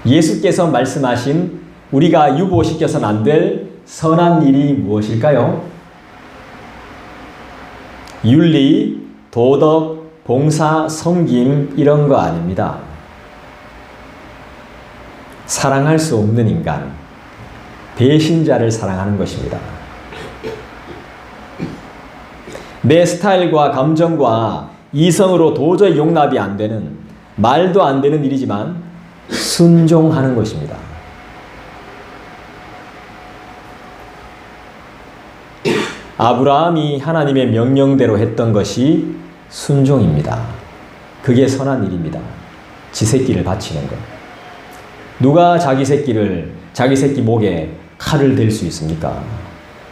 예수께서 말씀하신 우리가 유보시켜서는 안 될 선한 일이 무엇일까요? 윤리, 도덕, 봉사, 섬김 이런 거 아닙니다. 사랑할 수 없는 인간, 배신자를 사랑하는 것입니다. 내 스타일과 감정과 이성으로 도저히 용납이 안 되는, 말도 안 되는 일이지만 순종하는 것입니다. 아브라함이 하나님의 명령대로 했던 것이 순종입니다. 그게 선한 일입니다. 지 새끼를 바치는 것. 누가 자기 새끼 목에 칼을 댈 수 있습니까?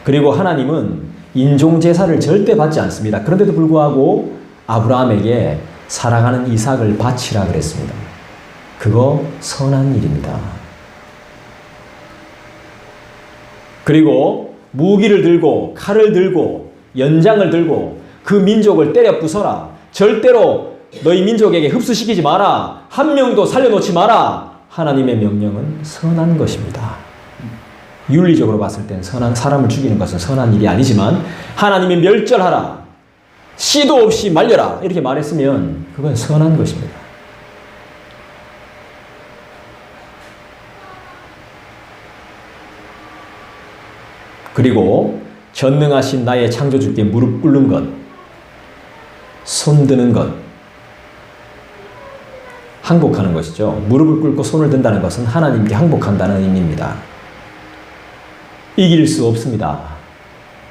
그리고 하나님은 인종제사를 절대 받지 않습니다. 그런데도 불구하고 아브라함에게 사랑하는 이삭을 바치라 그랬습니다. 그거 선한 일입니다. 그리고 무기를 들고 칼을 들고 연장을 들고 그 민족을 때려 부숴라. 절대로 너희 민족에게 흡수시키지 마라. 한 명도 살려놓지 마라. 하나님의 명령은 선한 것입니다. 윤리적으로 봤을 땐 사람을 죽이는 것은 선한 일이 아니지만 하나님이 멸절하라. 씨도 없이 말려라. 이렇게 말했으면 그건 선한 것입니다. 그리고 전능하신 나의 창조주께 무릎 꿇는 것, 손 드는 것, 항복하는 것이죠. 무릎을 꿇고 손을 든다는 것은 하나님께 항복한다는 의미입니다. 이길 수 없습니다.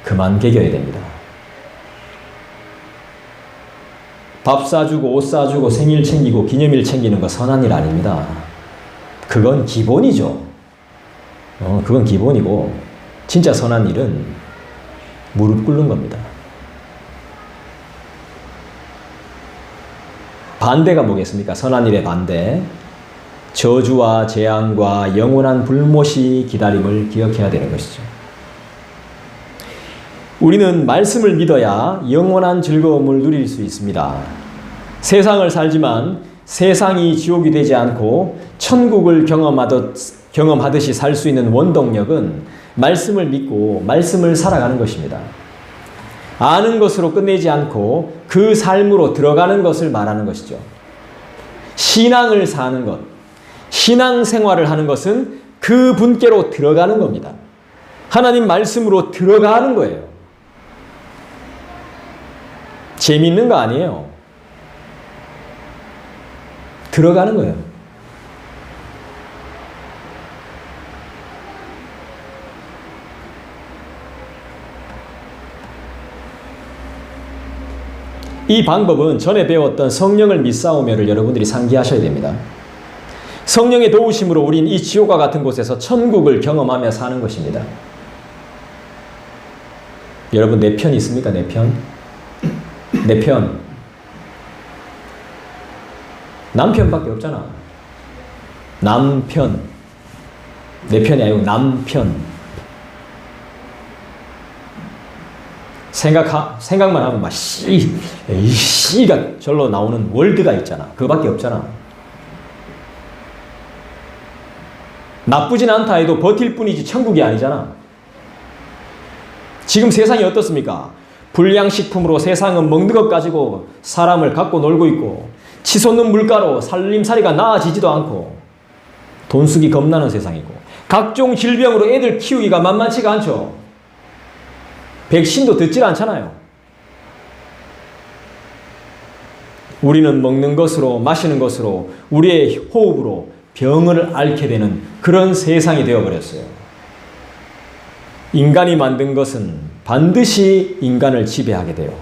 그만 개겨야 됩니다. 밥 사주고 옷 사주고 생일 챙기고 기념일 챙기는 거 선한 일 아닙니다. 그건 기본이죠. 그건 기본이고 진짜 선한 일은 무릎 꿇는 겁니다. 반대가 뭐겠습니까? 선한 일의 반대. 저주와 재앙과 영원한 불못이 기다림을 기억해야 되는 것이죠. 우리는 말씀을 믿어야 영원한 즐거움을 누릴 수 있습니다. 세상을 살지만 세상이 지옥이 되지 않고 천국을 경험하듯이 살 수 있는 원동력은 말씀을 믿고 말씀을 살아가는 것입니다. 아는 것으로 끝내지 않고 그 삶으로 들어가는 것을 말하는 것이죠. 신앙을 사는 것, 신앙생활을 하는 것은 그 분께로 들어가는 겁니다. 하나님 말씀으로 들어가는 거예요. 재미있는 거 아니에요. 들어가는 거예요. 이 방법은 전에 배웠던 성령을 믿사오며를 여러분들이 상기하셔야 됩니다. 성령의 도우심으로 우린 이 지옥과 같은 곳에서 천국을 경험하며 사는 것입니다. 여러분, 내 편 있습니까? 내 편? 내 편. 남편밖에 없잖아. 남편. 내 편이 아니고 남편. 생각만 하면 막 씨가 절로 나오는 월드가 있잖아. 그거밖에 없잖아. 나쁘진 않다 해도 버틸 뿐이지 천국이 아니잖아. 지금 세상이 어떻습니까? 불량식품으로 세상은 먹는 것 가지고 사람을 갖고 놀고 있고, 치솟는 물가로 살림살이가 나아지지도 않고, 돈 쓰기 겁나는 세상이고, 각종 질병으로 애들 키우기가 만만치가 않죠. 백신도 듣질 않잖아요. 우리는 먹는 것으로, 마시는 것으로, 우리의 호흡으로 병을 앓게 되는 그런 세상이 되어버렸어요. 인간이 만든 것은 반드시 인간을 지배하게 돼요.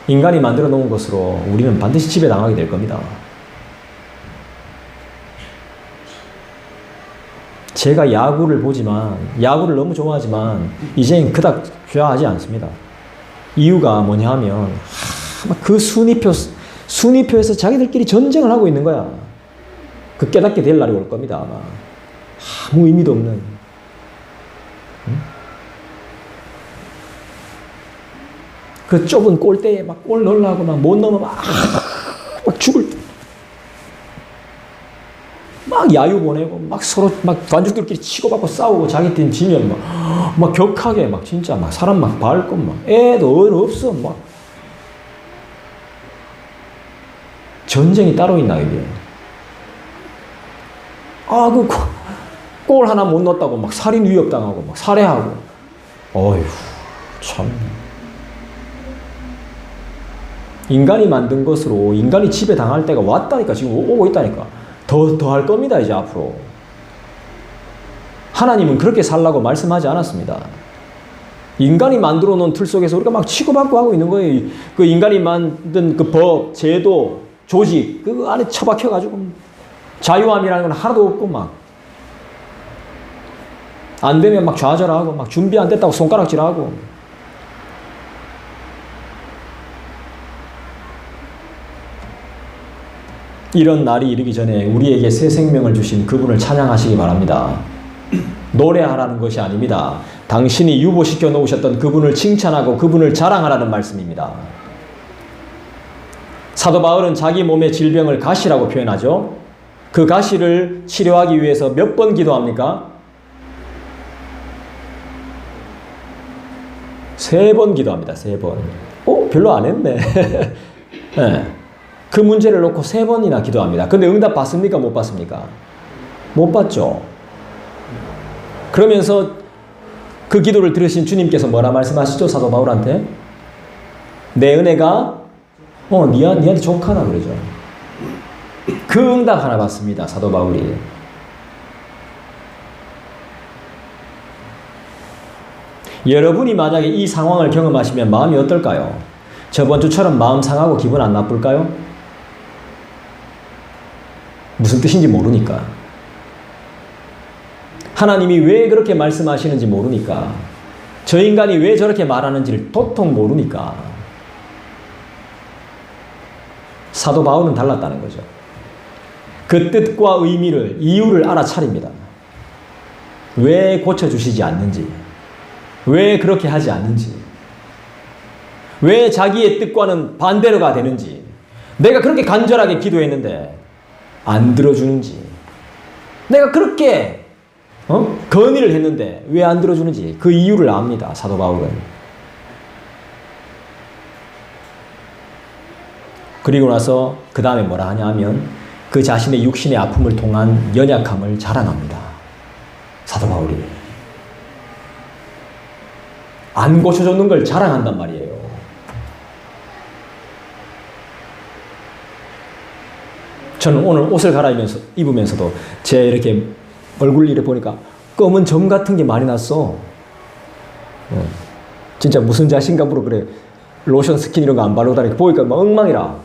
인간이 만들어 놓은 것으로 우리는 반드시 지배당하게 될 겁니다. 제가 야구를 보지만, 야구를 너무 좋아하지만 이제는 그닥 좋아하지 않습니다. 이유가 뭐냐 하면 그 순위표에서 자기들끼리 전쟁을 하고 있는 거야. 그 깨닫게 될 날이 올 겁니다. 아마 아무 의미도 없는. 응? 그 좁은 골대에 막 골 넣으려고 막 못 넣으면 막 죽을 때. 막 야유 보내고 막 서로 막 관중들끼리 치고받고 싸우고, 자기 팀 지면 막 격하게 막 진짜 막 사람 막 밟고 막 애도 없어 막 전쟁이 따로 있나 이게. 그 골 하나 못 넣었다고 막 살인 위협 당하고 막 살해하고. 어휴 참. 인간이 만든 것으로 인간이 지배당할 때가 왔다니까. 지금 오고 있다니까. 더 할 겁니다 이제 앞으로. 하나님은 그렇게 살라고 말씀하지 않았습니다. 인간이 만들어 놓은 틀 속에서 우리가 막 치고받고 하고 있는 거예요. 그 인간이 만든 그 법, 제도, 조직, 그 안에 처박혀가지고 자유함이라는 건 하나도 없고 막 안 되면 막 좌절하고 막 준비 안 됐다고 손가락질하고. 이런 날이 이르기 전에 우리에게 새 생명을 주신 그분을 찬양하시기 바랍니다. 노래하라는 것이 아닙니다. 당신이 유보시켜 놓으셨던 그분을 칭찬하고 그분을 자랑하라는 말씀입니다. 사도 바울은 자기 몸의 질병을 가시라고 표현하죠. 그 가시를 치료하기 위해서 몇 번 기도합니까? 3번 기도합니다. 3번. 별로 안 했네. 네. 그 문제를 놓고 3번이나 기도합니다. 근데 응답 받습니까? 못 받습니까? 못 받죠. 그러면서 그 기도를 들으신 주님께서 뭐라 말씀하시죠? 사도 바울한테? 내 은혜가 니한테 족하다 그러죠. 그 응답 하나 받습니다. 사도 바울이. 여러분이 만약에 이 상황을 경험하시면 마음이 어떨까요? 저번 주처럼 마음 상하고 기분 안 나쁠까요? 무슨 뜻인지 모르니까. 하나님이 왜 그렇게 말씀하시는지 모르니까. 저 인간이 왜 저렇게 말하는지를 도통 모르니까. 사도 바울은 달랐다는 거죠. 그 뜻과 의미를, 이유를 알아차립니다. 왜 고쳐주시지 않는지, 왜 그렇게 하지 않는지, 왜 자기의 뜻과는 반대로가 되는지, 내가 그렇게 간절하게 기도했는데 안 들어주는지, 내가 그렇게 건의를 했는데 왜 안 들어주는지 그 이유를 압니다. 사도 바울은. 그리고 나서 그 다음에 뭐라 하냐 하면 그 자신의 육신의 아픔을 통한 연약함을 자랑합니다. 사도 바울이. 안 고쳐줬는 걸 자랑한단 말이에요. 저는 오늘 옷을 입으면서도 제 이렇게 얼굴 이래 보니까 검은 점 같은 게 많이 났어. 진짜 무슨 자신감으로 그래. 로션, 스킨 이런 거 안 바르고 다니까 보니까 막 엉망이라.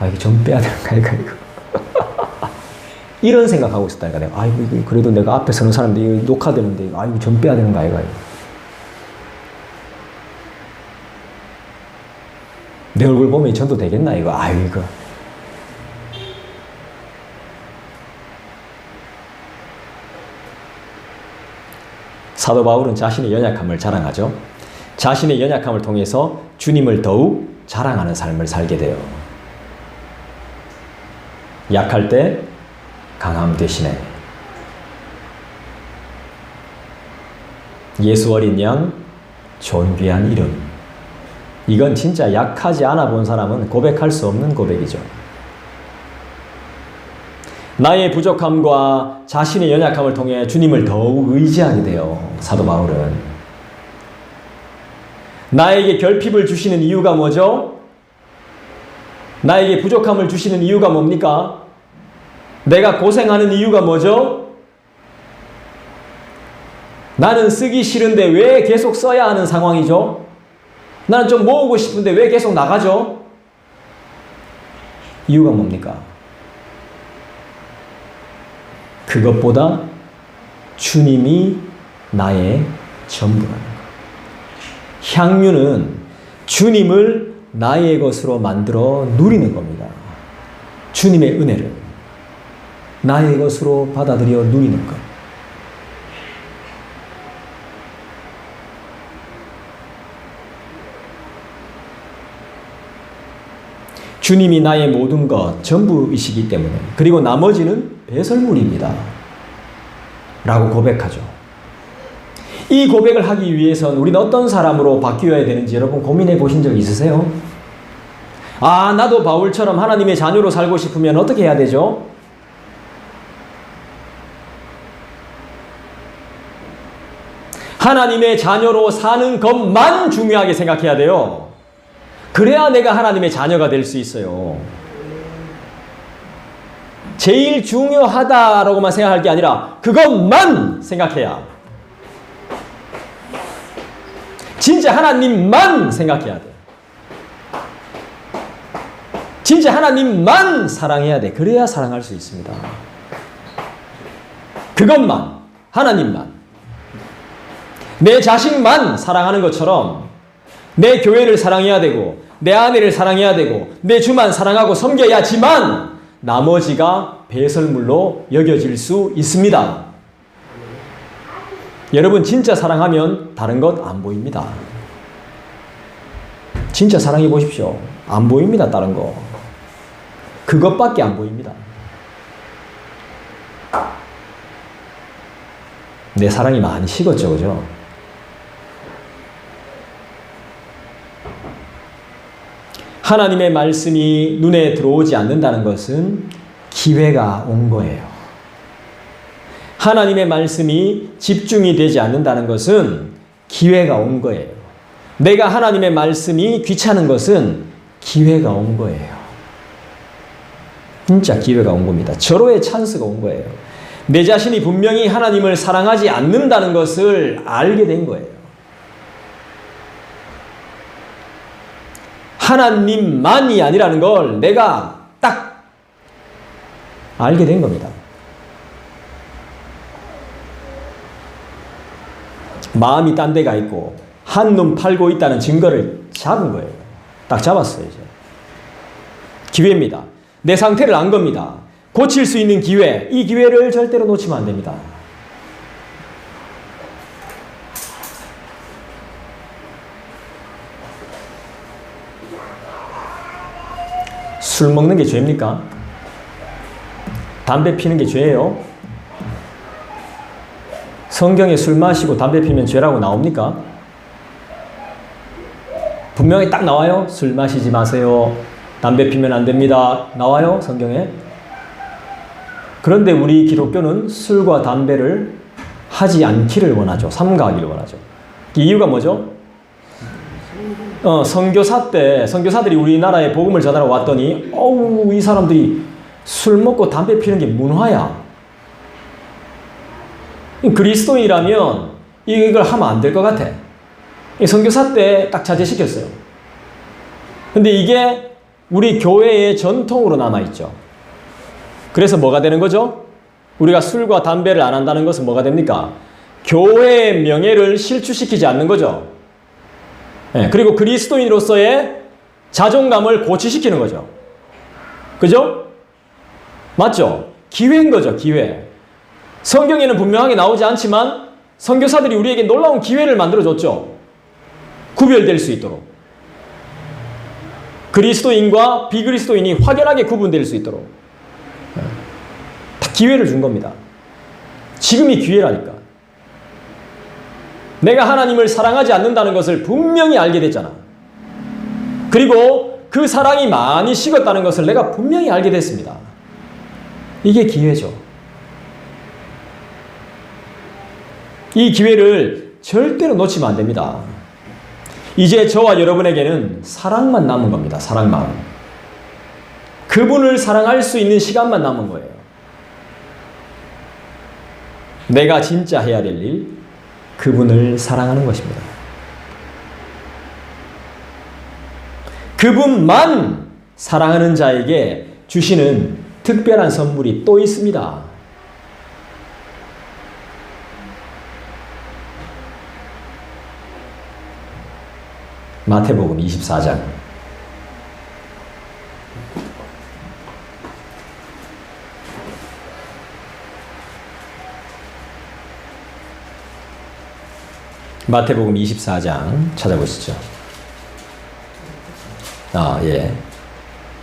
이거 좀 빼야 되는가, 이거. 이런 생각하고 있었다니까, 내가. 이거 그래도 내가 앞에 서는 사람들이 녹화되는데, 이거 좀 빼야 되는가, 이거. 내 얼굴 보면 전도 되겠나, 이거. 이거. 사도 바울은 자신의 연약함을 자랑하죠. 자신의 연약함을 통해서 주님을 더욱 자랑하는 삶을 살게 돼요. 약할 때 강함 대신에 예수 어린 양 존귀한 이름. 이건 진짜 약하지 않아 본 사람은 고백할 수 없는 고백이죠. 나의 부족함과 자신의 연약함을 통해 주님을 더욱 의지하게 돼요. 사도 바울은. 나에게 결핍을 주시는 이유가 뭐죠? 나에게 부족함을 주시는 이유가 뭡니까? 내가 고생하는 이유가 뭐죠? 나는 쓰기 싫은데 왜 계속 써야 하는 상황이죠? 나는 좀 모으고 싶은데 왜 계속 나가죠? 이유가 뭡니까? 그것보다 주님이 나의 전부라는 것. 향유는 주님을 나의 것으로 만들어 누리는 겁니다. 주님의 은혜를 나의 것으로 받아들여 누리는 것. 주님이 나의 모든 것, 전부이시기 때문에, 그리고 나머지는 배설물입니다. 라고 고백하죠. 이 고백을 하기 위해선 우리는 어떤 사람으로 바뀌어야 되는지 여러분 고민해 보신 적 있으세요? 나도 바울처럼 하나님의 자녀로 살고 싶으면 어떻게 해야 되죠? 하나님의 자녀로 사는 것만 중요하게 생각해야 돼요. 그래야 내가 하나님의 자녀가 될 수 있어요. 제일 중요하다라고만 생각할 게 아니라 그것만 생각해야, 진짜 하나님만 생각해야 돼. 진짜 하나님만 사랑해야 돼. 그래야 사랑할 수 있습니다. 그것만, 하나님만. 내 자식만 사랑하는 것처럼 내 교회를 사랑해야 되고, 내 아내를 사랑해야 되고, 내 주만 사랑하고 섬겨야지만 나머지가 배설물로 여겨질 수 있습니다. 여러분 진짜 사랑하면 다른 것 안 보입니다. 진짜 사랑해 보십시오. 안 보입니다. 다른 거. 그것밖에 안 보입니다. 내 사랑이 많이 식었죠, 그죠? 하나님의 말씀이 눈에 들어오지 않는다는 것은 기회가 온 거예요. 하나님의 말씀이 집중이 되지 않는다는 것은 기회가 온 거예요. 내가 하나님의 말씀이 귀찮은 것은 기회가 온 거예요. 진짜 기회가 온 겁니다. 절호의 찬스가 온 거예요. 내 자신이 분명히 하나님을 사랑하지 않는다는 것을 알게 된 거예요. 하나님만이 아니라는 걸 내가 딱 알게 된 겁니다. 마음이 딴 데가 있고 한눈 팔고 있다는 증거를 잡은 거예요. 딱 잡았어요, 이제. 기회입니다. 내 상태를 안 겁니다. 고칠 수 있는 기회, 이 기회를 절대로 놓치면 안 됩니다. 술 먹는 게 죄입니까? 담배 피는 게 죄예요? 성경에 술 마시고 담배 피면 죄라고 나옵니까? 분명히 딱 나와요. 술 마시지 마세요. 담배 피면 안 됩니다. 나와요, 성경에. 그런데 우리 기독교는 술과 담배를 하지 않기를 원하죠. 삼가하기를 원하죠. 이유가 뭐죠? 선교사 때 선교사들이 우리나라에 복음을 전하러 왔더니 이 사람들이 술 먹고 담배 피는 게 문화야. 그리스도인이라면 이걸 하면 안 될 것 같아. 선교사 때 딱 자제시켰어요. 근데 이게 우리 교회의 전통으로 남아있죠. 그래서 뭐가 되는 거죠? 우리가 술과 담배를 안 한다는 것은 뭐가 됩니까? 교회의 명예를 실추시키지 않는 거죠. 네, 그리고 그리스도인으로서의 자존감을 고취시키는 거죠. 그죠? 맞죠? 기회인 거죠, 기회. 성경에는 분명하게 나오지 않지만 선교사들이 우리에게 놀라운 기회를 만들어줬죠. 구별될 수 있도록. 그리스도인과 비그리스도인이 확연하게 구분될 수 있도록. 다 기회를 준 겁니다. 지금이 기회라니까. 내가 하나님을 사랑하지 않는다는 것을 분명히 알게 됐잖아. 그리고 그 사랑이 많이 식었다는 것을 내가 분명히 알게 됐습니다. 이게 기회죠. 이 기회를 절대로 놓치면 안 됩니다. 이제 저와 여러분에게는 사랑만 남은 겁니다. 사랑만. 그분을 사랑할 수 있는 시간만 남은 거예요. 내가 진짜 해야 될 일, 그분을 사랑하는 것입니다. 그분만 사랑하는 자에게 주시는 특별한 선물이 또 있습니다. 마태복음 24장. 마태복음 24장 찾아보시죠.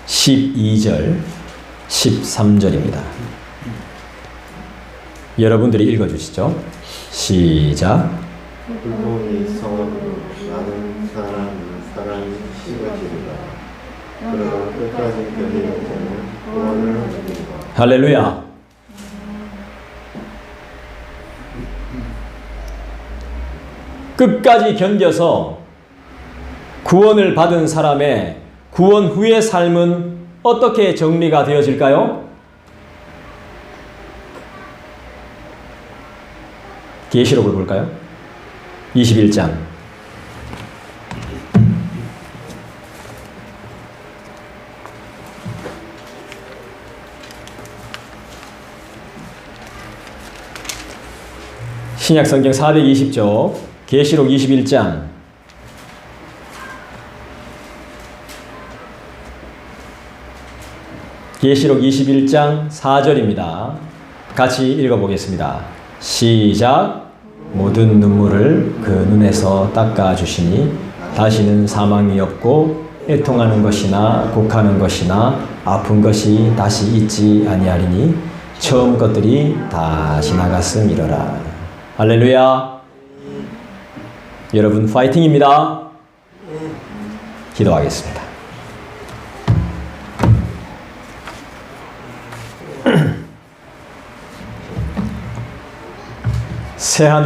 12절, 13절입니다. 여러분들이 읽어주시죠. 시작. 그분이 성읍으로 많은 사람이 식어지리라. 그러나 끝까지 견디는 자는 구원을 얻으리라. 할렐루야. 끝까지 견뎌서 구원을 받은 사람의 구원 후의 삶은 어떻게 정리가 되어질까요? 계시록을 볼까요? 21장. 신약성경 420조, 계시록 21장. 계시록 21장 4절입니다. 같이 읽어보겠습니다. 시작. 모든 눈물을 그 눈에서 닦아주시니 다시는 사망이 없고 애통하는 것이나 곡하는 것이나 아픈 것이 다시 있지 아니하리니 처음 것들이 다 지나갔음이로라. 할렐루야. 여러분 파이팅입니다. 기도하겠습니다. 새하늘